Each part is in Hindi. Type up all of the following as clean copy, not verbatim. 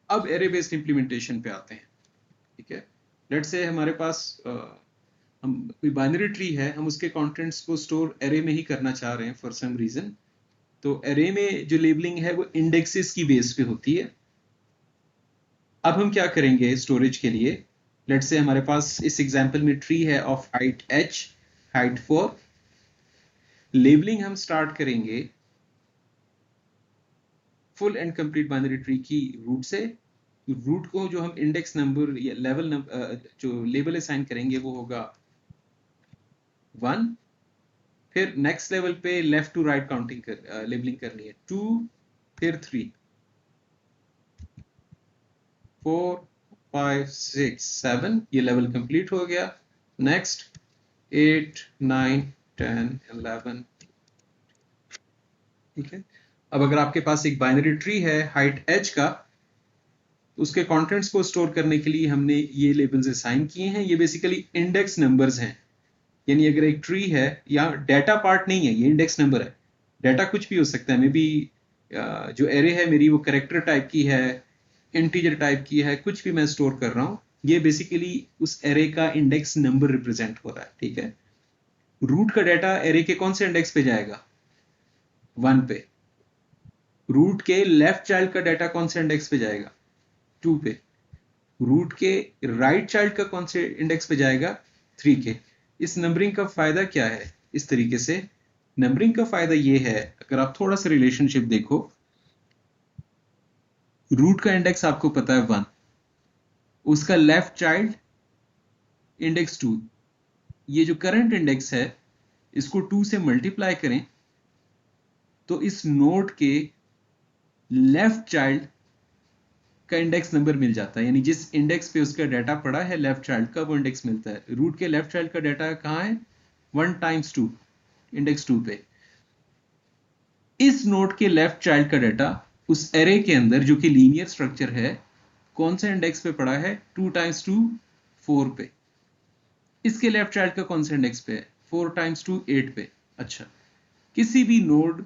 अब एरे बेस्ड इंप्लीमेंटेशन पे आते हैं, ठीक है। लेट्स से हमारे पास हम कोई बाइनरी ट्री है, हम उसके कंटेंट्स को स्टोर एरे में ही करना चाह रहे हैं फॉर सम रीजन। तो एरे में जो लेबलिंग है वो इंडेक्सेस की बेस पे होती है। अब हम क्या करेंगे स्टोरेज के लिए, लेट्स से हमारे पास इस एग्जांपल में ट्री है of height h, height 4। Labelling हम स्टार्ट करेंगे full and complete binary tree की रूट से। रूट को जो हम इंडेक्स नंबर या लेवल नंबर जो लेबल असाइन करेंगे वो होगा 1। फिर नेक्स्ट लेवल पे लेफ्ट टू राइट काउंटिंग कर लेबलिंग करनी है, 2, फिर 3, 4, 5, 6, 7, ये लेवल कंप्लीट हो गया। नेक्स्ट 8, 9, 10, 11, ठीक है। अब अगर आपके पास एक बाइनरी ट्री है हाइट h का, उसके कंटेंट्स को स्टोर करने के लिए हमने ये लेबल्स असाइन किए हैं। ये बेसिकली इंडेक्स नंबर्स हैं, यानी अगर एक ट्री है, या डेटा पार्ट नहीं है, ये इंडेक्स नंबर है। डेटा कुछ भी हो सकता है, मे बी जो एरे है मेरी वो कैरेक्टर टाइप की है, इंटीजर टाइप की है, कुछ भी मैं स्टोर कर रहा हूं, ये बेसिकली उस एरे का इंडेक्स नंबर रिप्रेजेंट हो रहा है, ठीक है। रूट का डाटा एरे के कौन से इंडेक्स पे जाएगा? 1 पे। रूट के लेफ्ट चाइल्ड का डाटा कौन से इंडेक्स पे जाएगा? 2 पे। रूट के राइट चाइल्ड का कौन से इंडेक्स पे जाएगा? 3 के। इस नंबरिंग का फायदा क्या है? इस तरीके से नंबरिंग का फायदा ये है, अगर आप थोड़ा सा रिलेशनशिप देखो, रूट का इंडेक्स आपको पता है 1, उसका लेफ्ट चाइल्ड इंडेक्स 2, ये जो करंट इंडेक्स है इसको 2 से मल्टीप्लाई करें तो इस नोड के लेफ्ट चाइल्ड का इंडेक्स नंबर मिल जाता है, यानी जिस इंडेक्स पे उसका डाटा पड़ा है लेफ्ट चाइल्ड का, वो इंडेक्स मिलता है। रूट के लेफ्ट चाइल्ड का डाटा कहाँ है? 1 टाइम्स 2, इंडेक्स 2 पे। इस नोड के लेफ्ट चाइल्ड का डाटा उस एरे के अंदर जो कि लीनियर स्ट्रक्चर है, कौन से इंडेक्स पे पड़ा है? 2 टाइम्स 2, 4 पे। इसके लेफ्ट चाइल्ड का कौन से इंडेक्स पे है? 4 टाइम्स 2, 8 पे। अच्छा, किसी भी नोड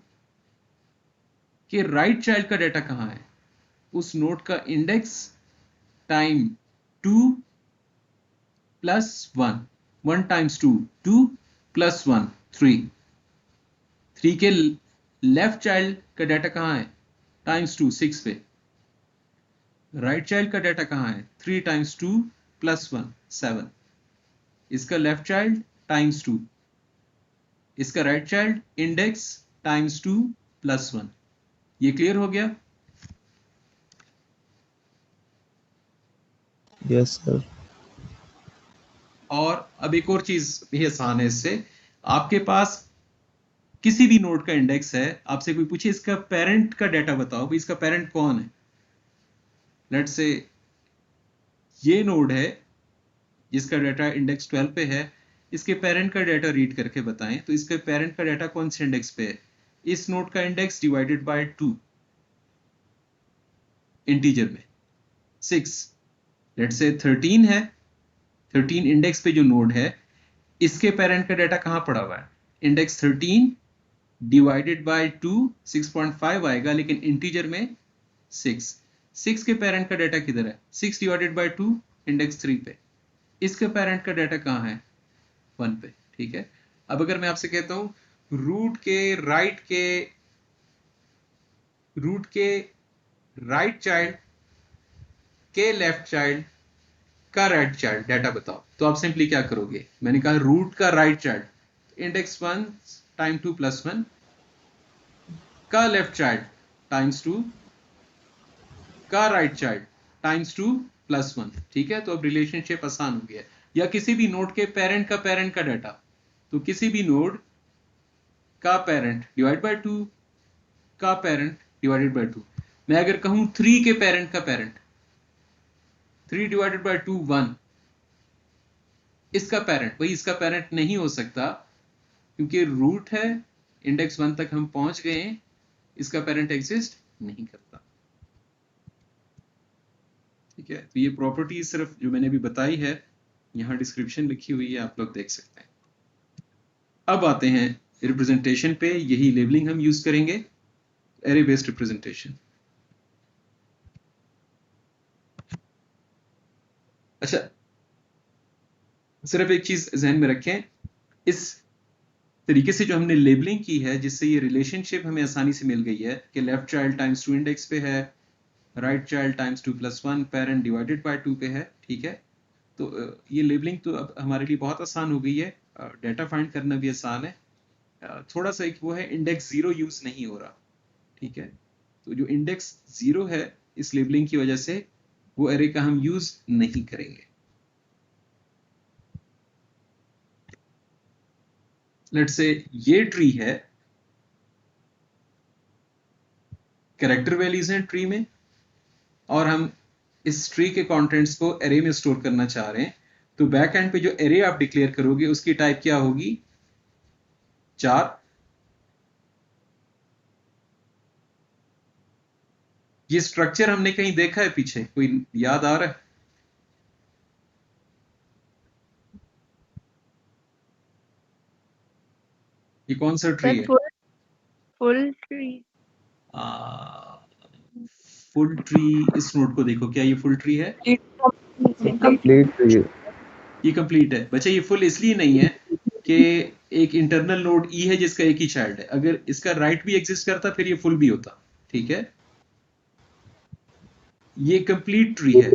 के राइट चाइल्ड का डाटा कहाँ है? उस नोड का index time 2 plus 1, 1 times 2, 2 plus 1, 3। 3 के लेफ्ट चाइल्ड का डाटा कहाँ है? टाइम्स 2, 6 पे। राइट चाइल्ड का डाटा कहाँ है? 3 टाइम्स 2 प्लस 1, 7। इसका लेफ्ट चाइल्ड टाइम्स 2, इसका right child index times 2 plus 1। ये क्लियर हो गया? Yes sir. और अब एक और चीज भी आसान है इससे, आपके पास किसी भी नोड का इंडेक्स है, आपसे कोई पूछे इसका पेरेंट का डाटा बताओ, भाई इसका पेरेंट कौन है? लेट्स से ये नोड है जिसका डाटा इंडेक्स 12 पे है, इसके पेरेंट का डाटा रीड करके बताएं, तो इसके पेरेंट का डाटा कौन से इंडेक्स पे है? इस नोड का इंडेक्स डिवाइडेड बाय 2, इंटीजर में 6। लेट्स से 13 है, 13 इंडेक्स पे जो नोड है, इसके पेरेंट का डाटा कहां पड़ा हुआ है? इंडेक्स 13 डिवाइडेड बाय 2, 6.5 आएगा, लेकिन इंटीजर में 6। 6 के पेरेंट का डाटा किधर है? 6 डिवाइडेड बाय 2, इंडेक्स 3 पे। इसके पेरेंट का डाटा कहाँ है? 1 पे, ठीक है। अब अगर मैं आपसे कहता हूं रूट के राइट चाइल्ड के लेफ्ट चाइल्ड का राइट चाइल्ड डाटा बताओ, तो आप सिंपली क्या करोगे? मैंने कहा रूट का right child index 1 time 2 plus 1 का लेफ्ट चाइल्ड टाइम्स 2 का राइट चाइल्ड टाइम्स 2 प्लस 1, ठीक है। तो अब रिलेशनशिप आसान हो गया। या किसी भी नोड के पेरेंट का डाटा, तो किसी भी नोड का पेरेंट डिवाइड बाय 2 का पेरेंट डिवाइडेड बाय 2। मैं अगर कहूं 3 के पेरेंट का पेरेंट, 3 डिवाइडेड बाय 2, 1। इसका पेरेंट, भाई इसका पेरेंट नहीं हो सकता क्योंकि रूट है, इंडेक्स 1 तक हम पहुंच गए हैं, इसका पेरेंट एग्जिस्ट नहीं करता, ठीक है। तो ये प्रॉपर्टी सिर्फ जो मैंने अभी बताई है, यहां डिस्क्रिप्शन लिखी हुई है, आप लोग देख सकते हैं। अब आते हैं रिप्रेजेंटेशन पे, यही लेबलिंग हम यूज करेंगे, एरे बेस्ड रिप्रेजेंटेशन। अच्छा, सिर्फ एक चीज ध्यान में रखें, इस तरीके से जो हमने लेबलिंग की है, जिससे ये रिलेशनशिप हमें आसानी से मिल गई है कि लेफ्ट चाइल्ड टाइम्स 2 इंडेक्स पे है, right child times 2 + 1 parent divided by 2 पे है, ठीक है। तो ये लेबलिंग तो अब हमारे लिए बहुत आसान हो गई है, डाटा फाइंड करना भी आसान है। थोड़ा सा एक वो है, इंडेक्स 0 यूज नहीं हो रहा, ठीक है। तो जो इंडेक्स 0 है, इस लेबलिंग की वजह से वो एरे का हम यूज नहीं करेंगे। लेट्स से ये ट्री है, कैरेक्टर वैल्यूज हैं ट्री में, और हम इस ट्री के कंटेंट्स को एरे में स्टोर करना चाह रहे हैं। तो बैक एंड पे जो एरे आप डिक्लेयर करोगे उसकी टाइप क्या होगी? 4। ये स्ट्रक्चर हमने कहीं देखा है पीछे, कोई याद आ रहा है? ये कौन सा ट्री है? Full tree. फुल ट्री, इस नोड को देखो, क्या ये फुल ट्री है? कंप्लीट ट्री है। ये कंप्लीट है बच्चा। ये फुल इसलिए नहीं है कि एक इंटरनल नोड ई है जिसका एक ही चाइल्ड है। अगर इसका राइट भी एग्जिस्ट करता फिर ये फुल भी होता, ठीक है। ये कंप्लीट ट्री है,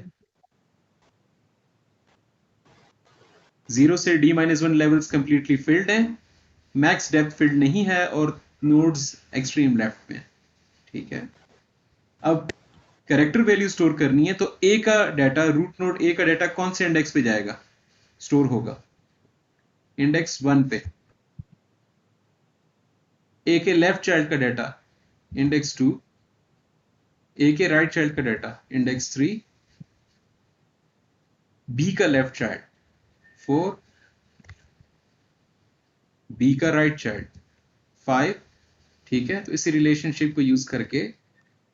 0 से D-1 लेवल्स कंप्लीटली फिल्ड हैं, मैक्स डेप्थ फिल्ड नहीं है, और नोड्स एक्सट्रीम लेफ्ट में, ठीक है। अब कैरेक्टर वैल्यू स्टोर करनी है, तो ए का डाटा, रूट नोड ए का डाटा कौन से इंडेक्स पे जाएगा, स्टोर होगा? इंडेक्स 1 पे। ए के लेफ्ट चाइल्ड का डाटा इंडेक्स 2, ए के राइट चाइल्ड का डाटा इंडेक्स 3, बी का लेफ्ट चाइल्ड 4, बी का राइट चाइल्ड 5, ठीक है। तो इसी रिलेशनशिप को यूज करके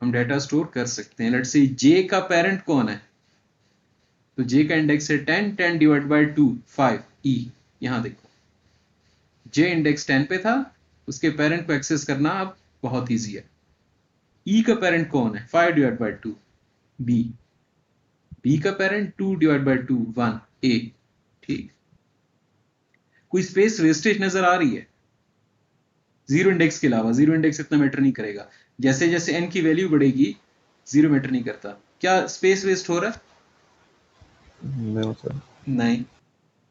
हम डाटा स्टोर कर सकते हैं। लेट्स से जे का पेरेंट कौन है, तो जे का इंडेक्स है 10, 10 डिवाइड बाय 2 5 ई। यहां देखो, जे इंडेक्स 10 पे था, उसके पेरेंट को एक्सेस करना अब बहुत ईजी है। ई का पेरेंट कौन है? 5 डिवाइड बाय 2 बी। बी का पेरेंट 2 डिवाइड बाय 2 1 ए, ठीक। कोई स्पेस वेस्टेज नजर आ रही है? जीरो इंडेक्स के अलावा, जीरो इंडेक्स इतना मैटर नहीं करेगा। जैसे जैसे एन की वैल्यू बढ़ेगी, जीरो मैटर नहीं करता। क्या स्पेस वेस्ट हो रहा है? नहीं सर। नहीं,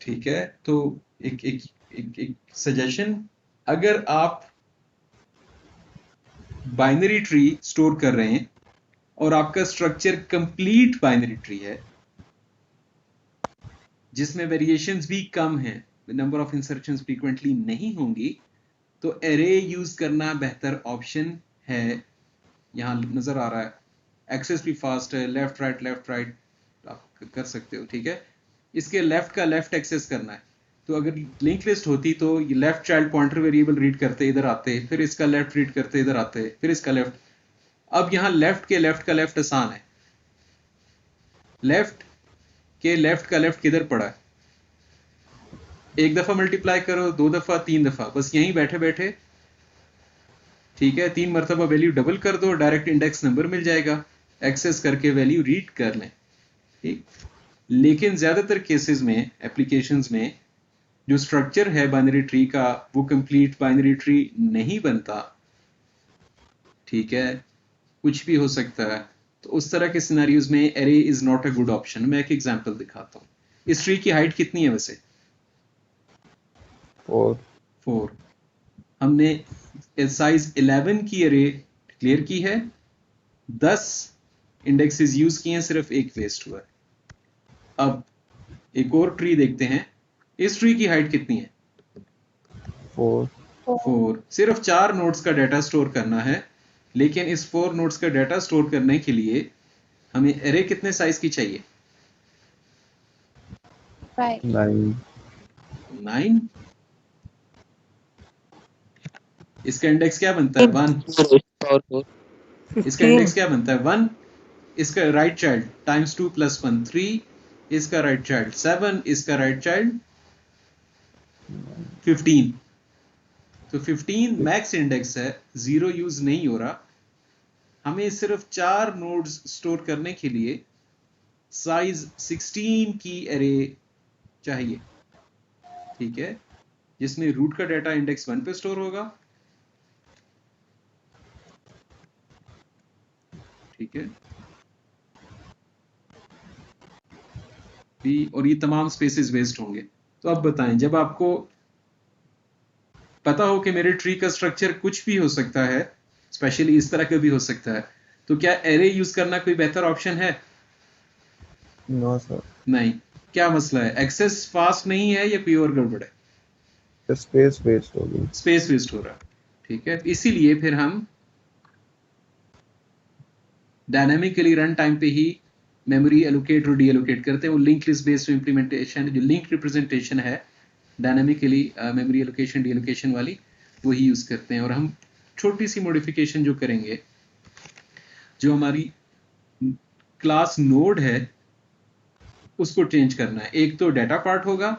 ठीक है। तो एक एक एक, एक सजेशन, अगर आप बाइनरी ट्री स्टोर कर रहे हैं और आपका स्ट्रक्चर कंप्लीट बाइनरी ट्री है जिसमें वेरिएशंस भी कम हैं, नंबर ऑफ इंसर्शंस फ्रीक्वेंटली नहीं होंगी, तो एरे यूज करना बेहतर ऑप्शन है। यहां नजर आ रहा है, एक्सेस भी फास्ट है, लेफ्ट राइट आप कर सकते हो, ठीक है। इसके लेफ्ट का लेफ्ट एक्सेस करना है, तो अगर लिंक लिस्ट होती तो ये left child pointer variable read करते इधर आते, फिर इसका लेफ्ट रीड करते इधर आते, फिर इसका लेफ्ट। अब यहां लेफ्ट के लेफ्ट का लेफ्ट आसान है। लेफ्ट के लेफ्ट का लेफ्ट किधर पड़ा है? एक दफा मल्टीप्लाई करो, 2 दफा, 3 दफा, बस यहीं बैठे बैठे, ठीक है। 3 मरतबा वैल्यू डबल कर दो, डायरेक्ट इंडेक्स नंबर मिल जाएगा, एक्सेस करके वैल्यू रीड कर लें, ठीक। लेकिन ज्यादातर केसेस में, एप्लीकेशंस में, जो स्ट्रक्चर है बाइनरी ट्री का वो कंप्लीट बाइनरी ट्री नहीं बनता, ठीक है। कुछ भी हो सकता है। तो उस तरह के सिनेरियोज में array is not a good option. मैं एक एग्जांपल दिखाता हूँ। इस ट्री की हाइट कितनी है वैसे? 4। हमने साइज 11 की एरे क्लियर की है, 10 इंडेक्सेस यूज किए हैं, सिर्फ एक वेस्ट हुआ है। अब एक और ट्री देखते हैं। इस ट्री की हाइट कितनी है? 4। सिर्फ 4 नोड्स का डाटा स्टोर करना है, लेकिन इस 4 नोड्स का डाटा स्टोर करने के लिए हमें एरे कितने साइज की चाहिए? 9। इसका इंडेक्स क्या बनता है? 1। इसका इंडेक्स क्या बनता है? 1। इसका राइट चाइल्ड टाइम्स 2 + 1 3, इसका राइट चाइल्ड 7, इसका राइट चाइल्ड 15। तो 15 मैक्स इंडेक्स है, 0 यूज नहीं हो रहा। हमें सिर्फ 4 नोड्स स्टोर करने के लिए साइज 16 की एरे चाहिए, ठीक है, जिसमें रूट का डाटा इंडेक्स 1 पे स्टोर होगा, ठीक है, और ये तमाम स्पेसेस वेस्ट होंगे। तो अब बताएं, जब आपको पता हो कि मेरे ट्री का स्ट्रक्चर कुछ भी हो सकता है, स्पेशली इस तरह का भी हो सकता है, तो क्या एरे यूज करना कोई बेहतर ऑप्शन है? नो सर, नहीं। क्या मसला है? एक्सेस फास्ट नहीं है या कोई और गड़बड़ है? स्पेस वेस्ट होगी। स्पेस वेस्ट हो रहा है, ठीक है। इसीलिए फिर हम डायनामिकली रन टाइम पे ही मेमोरी एलोकेट और डी एलोकेट करते हैं। वो लिंक लिस्ट बेस्ड इंप्लीमेंटेशन, जो लिंक रिप्रेजेंटेशन है dynamically memory allocation D allocation वाली, वही यूज करते हैं। और हम छोटी सी मॉडिफिकेशन जो करेंगे, जो हमारी क्लास नोड है उसको चेंज करना है। एक तो डाटा पार्ट होगा,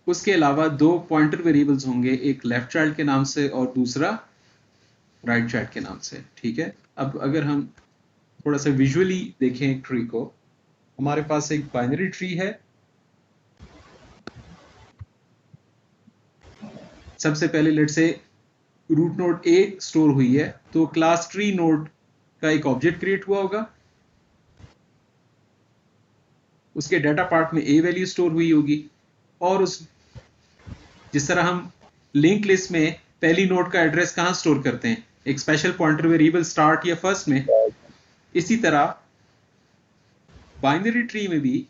उसके अलावा दो पॉइंटर वेरिएबल्स होंगे, एक लेफ्ट चाइल्ड के नाम से और दूसरा राइट चाइल्ड के नाम से, ठीक है। अब अगर हम थोड़ा सा विजुअली देखें एक ट्री को, हमारे पास एक बाइनरी ट्री है। सबसे पहले लेट से रूट नोड ए स्टोर हुई है, तो क्लास ट्री नोड का एक ऑब्जेक्ट क्रिएट हुआ होगा, उसके डाटा पार्ट में ए वैल्यू स्टोर हुई होगी, और उस जिस तरह हम लिंक लिस्ट में पहली नोड का एड्रेस कहां स्टोर करते हैं, एक स्पेशल पॉइंटर वेरिएबल स्टार्ट या फर्स्ट में, इसी तरह बाइनरी ट्री में भी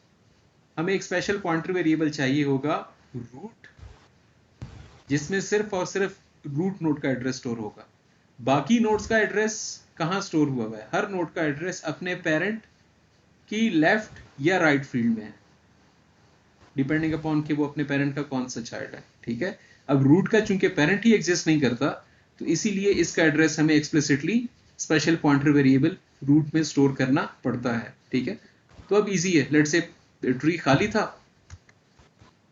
हमें एक स्पेशल पॉइंटर वेरिएबल चाहिए होगा रूट, जिसमें सिर्फ और सिर्फ रूट नोड का एड्रेस स्टोर होगा। बाकी नोड्स का एड्रेस कहां स्टोर हुआ है? हर नोड का एड्रेस अपने पेरेंट की लेफ्ट या राइट फील्ड में है, डिपेंडिंग अपॉन कि वो अपने पेरेंट का कौन सा चाइल्ड है, ठीक है। अब रूट का चूंकि पेरेंट ही एग्जिस्ट नहीं करता, तो इसीलिए इसका एड्रेस हमें explicitly special pointer variable root में स्टोर करना पड़ता है, ठीक है। तो अब इजी है, लेट्स से ट्री खाली था,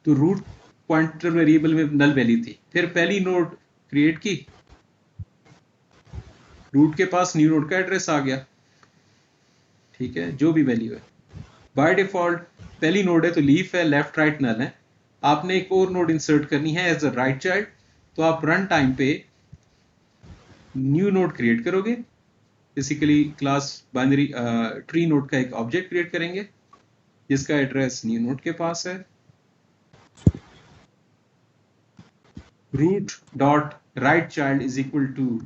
तो रूट पॉइंटर वेरिएबल में नल वैल्यू थी, फिर पहली नोड क्रिएट की, रूट के पास न्यू नोड का एड्रेस आ गया, ठीक है, जो भी वैल्यू है। बाय डिफॉल्ट पहली नोड है तो लीफ है, लेफ्ट राइट नल है। आपने एक और नोड इंसर्ट करनी है एज अ राइट चाइल्ड, तो आप रन टाइम पे न्यू नोड क्रिएट करोगे, basically class binary tree node का एक ऑब्जेक्ट क्रिएट करेंगे जिसका एड्रेस न्यू नोड के पास है। Root dot right child is equal to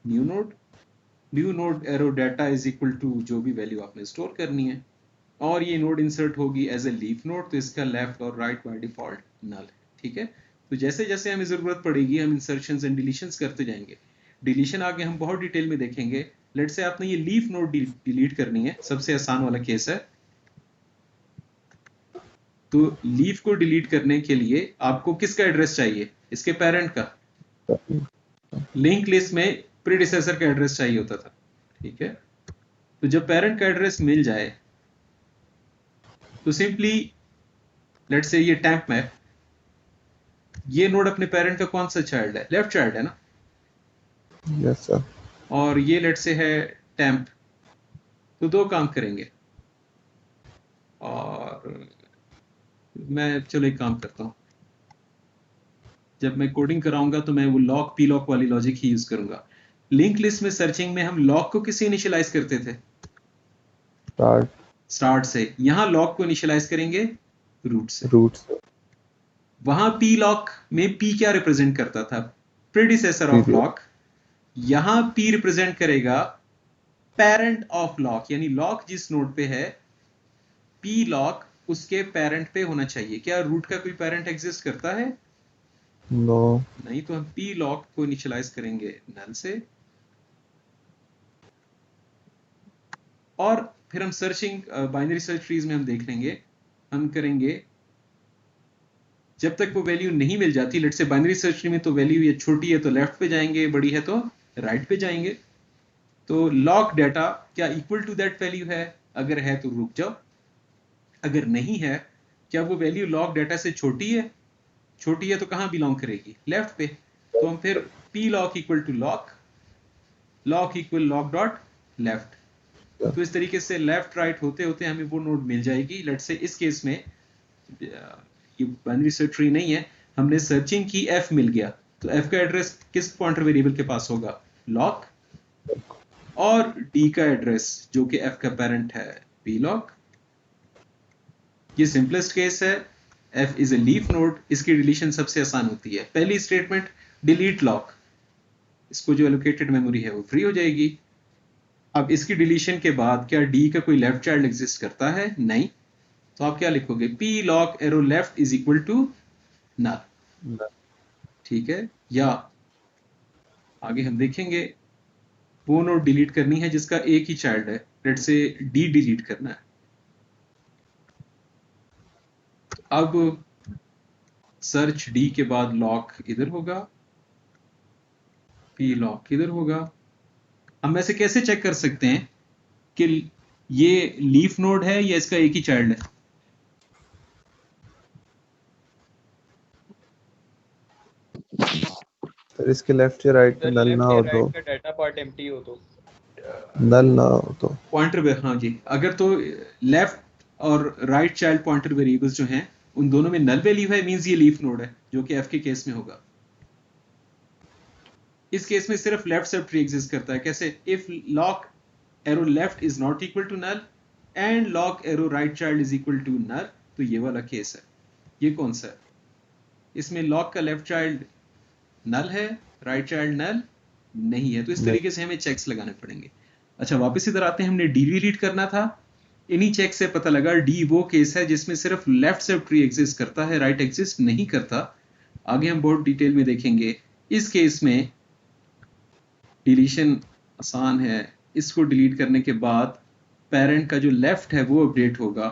new node arrow data is equal to जो भी वैल्यू आपने स्टोर करनी है, और ये नोड इंसर्ट होगी एज ए लीफ नोड, तो इसका लेफ्ट और राइट बाय डिफॉल्ट नल है, ठीक है। तो जैसे जैसे हमें जरूरत पड़ेगी हम इंसर्शंस एंड डिलीशंस करते जाएंगे। डिलीशन आगे हम बहुत डिटेल में देखेंगे। लेट से आपने ये लीफ नोड डिलीट करनी है, सबसे आसान वाला केस है। तो लीफ को डिलीट करने के लिए आपको किसका एड्रेस चाहिए? इसके पेरेंट का। लिंक लिस्ट में प्रीडिसेसर का एड्रेस चाहिए होता था, ठीक है। तो जब पेरेंट का एड्रेस मिल जाए तो सिंपली लेट्स से ये टेम्प में ये नोड अपने पेरेंट का कौन सा चाइल्ड है? लेफ्ट चाइल्ड है ना। Yes sir. और ये लेट से है टेम्प, तो दो काम करेंगे। और मैं चलो एक काम करता हूं, जब मैं कोडिंग कराऊंगा तो मैं वो लॉक पी लॉक वाली लॉजिक ही यूज करूंगा। लिंक लिस्ट में सर्चिंग में हम लॉक को किससे इनिशियलाइज करते थे? स्टार्ट से। यहां लॉक को इनिशियलाइज करेंगे रूट से। वहां पी लॉक में पी क्या रिप्रेजेंट करता था? Predecessor of lock. यहां पी रिप्रेजेंट करेगा पेरेंट ऑफ लॉक, यानी लॉक जिस नोड पे है पी लॉक उसके पेरेंट पे होना चाहिए। क्या रूट का कोई पेरेंट एग्जिस्ट करता है? नो। नहीं, तो हम पी लॉक को इनिशियलाइज करेंगे नल से, और फिर हम सर्चिंग बाइनरी सर्च ट्रीज में हम देख लेंगे, हम करेंगे जब तक वो वैल्यू नहीं मिल जाती। लेट से बाइनरी सर्च ट्री में तो वैल्यू ये छोटी है तो लेफ्ट पे जाएंगे, बड़ी है तो राइट पे जाएंगे। तो लॉक डाटा क्या इक्वल टू दैट वैल्यू है? अगर है तो रुक जाओ, अगर नहीं है, क्या वो वैल्यू लॉक डाटा से छोटी है? छोटी है तो कहां बिलोंग करेगी? लेफ्ट पे। तो हम फिर p loc equal to loc equal loc dot left, तो इस तरीके से लेफ्ट राइट होते होते हमें वो नोड मिल जाएगी। लेट्स से इस केस में ये बाइनरी सर्च ट्री नहीं है, हमने सर्चिंग की, f मिल गया, तो f का एड्रेस किस पॉइंटर वेरिएबल के पास होगा? लॉक। और d का एड्रेस जो कि f का पेरेंट है p लॉक। ये सिंपलेस्ट केस है। f is a leaf node, इसकी डिलीशन सबसे आसान होती है। पहली स्टेटमेंट डिलीट लॉक, इसको जो एलोकेटेड मेमोरी है वो फ्री हो जाएगी। अब इसकी डिलीशन के बाद क्या d का कोई लेफ्ट चाइल्ड एग्जिस्ट करता है? नहीं। तो आप क्या लिखोगे? p loc arrow left is equal to null. ठीक है। या आगे हम देखेंगे वो नोड डिलीट करनी है जिसका एक ही चाइल्ड है, लेट्स से d डिलीट करना है। अब सर्च d के बाद लॉक इधर होगा, p लॉक इधर होगा। हम ऐसे कैसे चेक कर सकते हैं कि ये लीफ नोड है या इसका एक ही चाइल्ड है? सर इसके लेफ्ट या राइट में नल ना हो तो, राइट का डाटा पार्ट एम्प्टी हो तो, नल ना हो तो पॉइंटर पे, हाँ जी, अगर तो लेफ्ट और राइट चाइल्ड पॉइंटर वेरिएबल्स जो हैं उन दोनों में नल वैल्यू है, मींस ये लीफ नोड है, जो कि f के केस में होगा। इस केस में सिर्फ लेफ्ट सब ट्री एग्जिस्ट करता है। कैसे? If loc arrow left is not equal to null and loc arrow right child is equal to null, तो ये वाला केस है। ये कौन सा है? इसमें लॉक का लेफ्ट चाइल्ड नल है, राइट चाइल्ड नल नहीं है। तो इस तरीके से हमें चेक्स लगाने पड़ेंगे। अच्छा, वापस इधर आते हैं। हमने डी डिलीट करना था। इन्हीं चेक से पता लगा डी वो केस है जिसमें सिर्फ लेफ्ट सब ट्री एग्जिस्ट करता है, राइट एग्जिस्ट नहीं करता। आगे हम बहुत डिटेल में देखेंगे। इस केस में डिलीशन आसान है। इसको डिलीट करने के बाद पेरेंट का जो लेफ्ट है वो अपडेट होगा,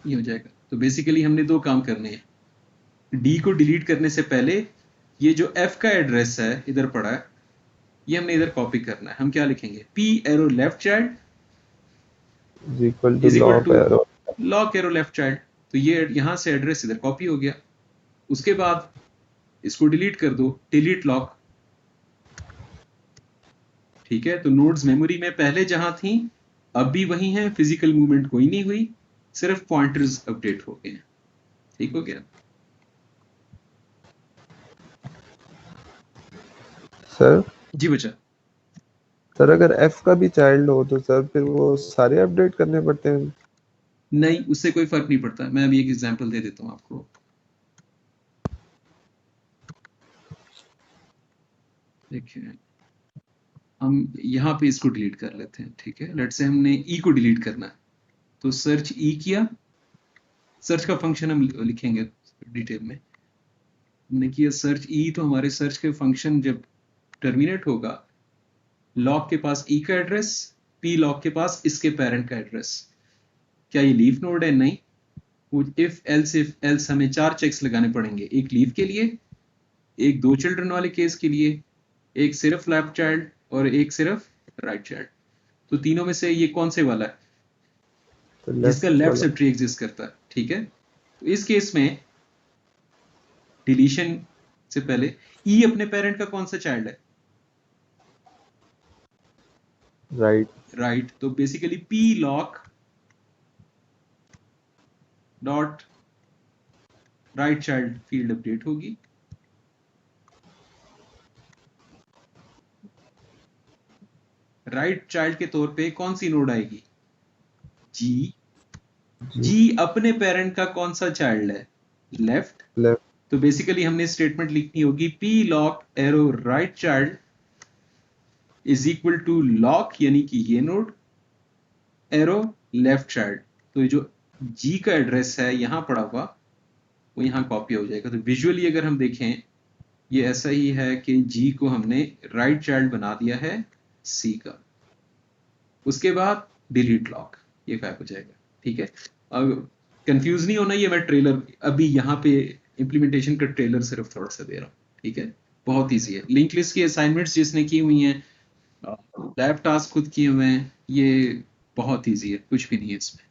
ये हो जाएगा। तो बेसिकली हमने दो काम करने हैं। डी को डिलीट करने से पहले ये जो एफ का एड्रेस है इधर पड़ा है, ये हमने इधर कॉपी करना है। हम क्या लिखेंगे? P arrow left child is equal to is equal loc to arrow loc arrow left child. तो ये यहां से एड्रेस इधर कॉपी हो गया। उसके बाद इसको डिलीट कर दो, डिलीट लॉक। ठीक है। तो नोड्स मेमोरी में पहले जहां थी अब भी वही हैं, फिजिकल मूवमेंट कोई नहीं हुई, सिर्फ पॉइंटर्स अपडेट हो गए हैं। ठीक हो गया? सर। जी बच्चा। सर अगर एफ का भी चाइल्ड हो तो सर फिर वो सारे अपडेट करने पड़ते हैं? नहीं, उससे कोई फर्क नहीं पड़ता। मैं अभी एक एग्जांपल दे देता हूं आपको। देखिए, हम यहाँ पे इसको डिलीट कर लेते हैं। ठीक है। लेट्स से हमने ई को डिलीट करना है, तो सर्च ई किया। सर्च का फंक्शन हम लिखेंगे डिटेल में। हमने किया सर्च ई, तो हमारे सर्च के फंक्शन जब टर्मिनेट होगा, लॉक के पास ई का एड्रेस, पी लॉक के पास इसके पेरेंट का एड्रेस। क्या ये लीफ नोड है? नहीं। इफ एल्स हमें 4 चेक्स लगाने पड़ेंगे। एक लीफ के लिए, एक 2 चिल्ड्रन वाले केस के लिए, एक सिर्फ लेफ्ट चाइल्ड और एक सिर्फ राइट चाइल्ड। तो तीनों में से ये कौन से वाला है तो जिसका लेफ्ट वाला। सब ट्री एग्जिस्ट करता है? ठीक है। तो इस केस में डिलीशन से पहले ई अपने पेरेंट का कौन सा चाइल्ड है? राइट। तो basically P lock dot right child field update होगी। राइट चाइल्ड के तौर पे कौन सी नोड आएगी? जी। जी अपने पेरेंट का कौन सा चाइल्ड है? लेफ्ट। तो बेसिकली हमने स्टेटमेंट लिखनी होगी p loc arrow right child is equal to loc, यानी कि ये नोड, एरो लेफ्ट चाइल्ड। तो ये जो जी का एड्रेस है यहां पड़ा हुआ वो यहां कॉपी हो जाएगा। तो विजुअली अगर हम देखें, ये ऐसा ही है कि जी को हमने राइट चाइल्ड बना दिया है सी का। उसके बाद डिलीट लॉक, ये गायब हो जाएगा। ठीक है। अब कंफ्यूज नहीं होना, ये मैं ट्रेलर अभी यहाँ पे इंप्लीमेंटेशन का ट्रेलर सिर्फ थोड़ा सा दे रहा हूँ। ठीक है। बहुत ईजी है। लिंक लिस्ट की असाइनमेंट्स जिसने की हुई हैं, लैब टास्क खुद किए हुए हैं, ये बहुत ईजी है, कुछ भी नहीं है इसमें।